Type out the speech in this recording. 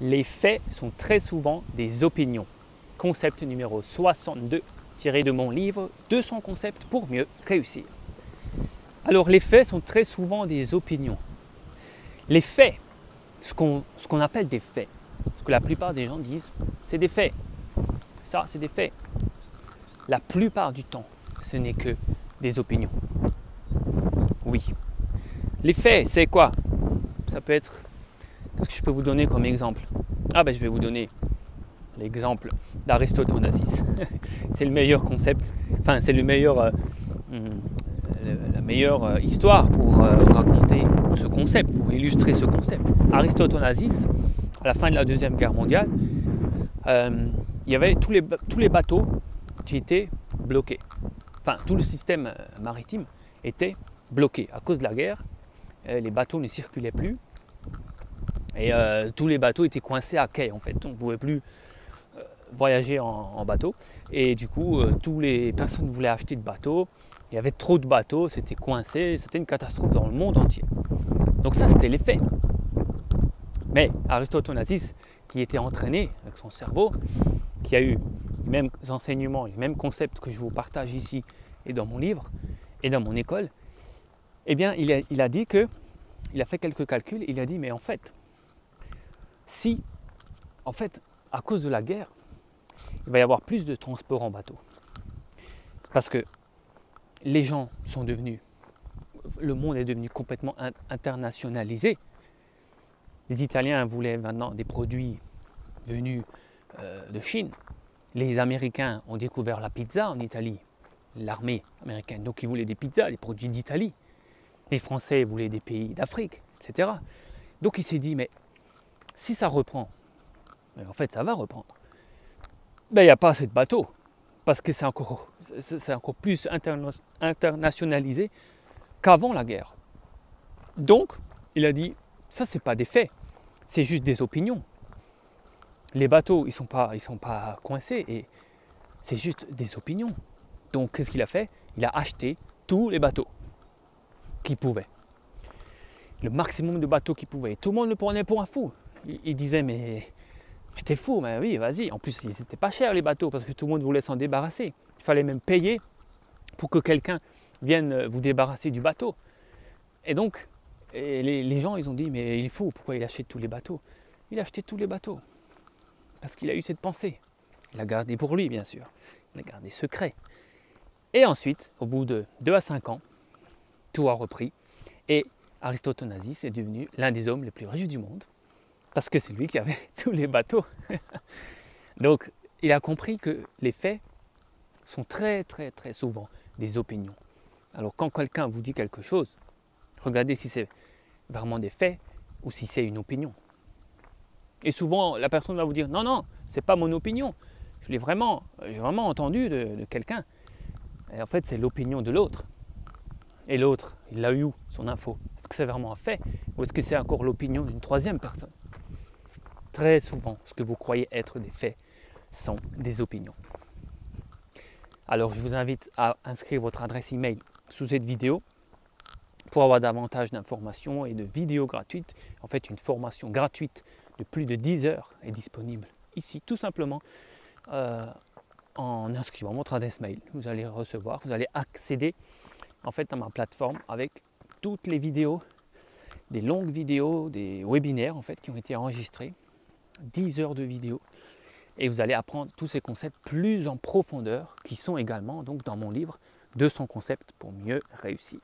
Les faits sont très souvent des opinions. Concept numéro 62, tiré de mon livre 200 concepts pour mieux réussir. Alors les faits sont très souvent des opinions. Les faits, ce qu'on appelle des faits, ce que la plupart des gens disent, c'est des faits. Ça, c'est des faits. La plupart du temps, ce n'est que des opinions. Oui. Les faits, c'est quoi? Ça peut être... Qu'est-ce que je peux vous donner comme exemple? Je vais vous donner l'exemple d'Aristote Onassis. C'est le meilleur concept, c'est le meilleur, la meilleure histoire pour raconter ce concept, pour illustrer ce concept. Aristote Onassis, à la fin de la Deuxième Guerre mondiale, il y avait tous les bateaux qui étaient bloqués. Tout le système maritime était bloqué à cause de la guerre. Les bateaux ne circulaient plus. Et tous les bateaux étaient coincés à quai en fait. On ne pouvait plus voyager en bateau. Et du coup, toutes les personnes voulaient acheter de bateaux. Il y avait trop de bateaux, c'était coincé. C'était une catastrophe dans le monde entier. Donc ça, c'était les faits. Mais Aristote Onassis, qui était entraîné avec son cerveau, qui a eu les mêmes enseignements, les mêmes concepts que je vous partage ici et dans mon livre et dans mon école, eh bien, il a dit que, il a fait quelques calculs, il a dit, mais en fait, si, à cause de la guerre, il va y avoir plus de transport en bateau. Parce que les gens sont devenus, le monde est devenu complètement internationalisé. Les Italiens voulaient maintenant des produits venus de Chine. Les Américains ont découvert la pizza en Italie, l'armée américaine. Donc ils voulaient des pizzas, des produits d'Italie. Les Français voulaient des pays d'Afrique, etc. Donc il s'est dit, mais si ça reprend, en fait ça va reprendre, il n'y a pas assez de bateaux, parce que c'est encore plus internationalisé qu'avant la guerre. Donc il a dit, ça c'est pas des faits, c'est juste des opinions. Les bateaux, ils sont pas coincés, et c'est juste des opinions. Donc qu'est-ce qu'il a fait? Il a acheté tous les bateaux qu'il pouvait. Le maximum de bateaux qu'il pouvait. Tout le monde le prenait pour un fou. Il disait, mais t'es fou, mais oui, vas-y. En plus, ils n'étaient pas chers les bateaux, parce que tout le monde voulait s'en débarrasser. Il fallait même payer pour que quelqu'un vienne vous débarrasser du bateau. Et donc, les gens, ils ont dit, mais il est fou, pourquoi il achète tous les bateaux? Il a acheté tous les bateaux. Parce qu'il a eu cette pensée. Il l'a gardé pour lui, bien sûr. Il l'a gardé secret. Et ensuite, au bout de 2 à 5 ans, tout a repris. Et Aristote Onassis est devenu l'un des hommes les plus riches du monde. Parce que c'est lui qui avait tous les bateaux. Donc, il a compris que les faits sont très, très, très souvent des opinions. Alors, quand quelqu'un vous dit quelque chose, regardez si c'est vraiment des faits ou si c'est une opinion. Et souvent, la personne va vous dire, non, c'est pas mon opinion. J'ai vraiment entendu de quelqu'un. Et en fait, c'est l'opinion de l'autre. Et l'autre, il a eu où son info? Est-ce que c'est vraiment un fait? Ou est-ce que c'est encore l'opinion d'une troisième personne? Très souvent, ce que vous croyez être des faits sont des opinions. Alors, je vous invite à inscrire votre adresse email sous cette vidéo pour avoir davantage d'informations et de vidéos gratuites. En fait, une formation gratuite de plus de 10 heures est disponible ici, tout simplement, en inscrivant votre adresse mail. Vous allez recevoir, vous allez accéder en fait à ma plateforme avec toutes les vidéos, des longues vidéos, des webinaires en fait qui ont été enregistrés, 10 heures de vidéos, et vous allez apprendre tous ces concepts plus en profondeur qui sont également donc dans mon livre 200 concepts pour mieux réussir.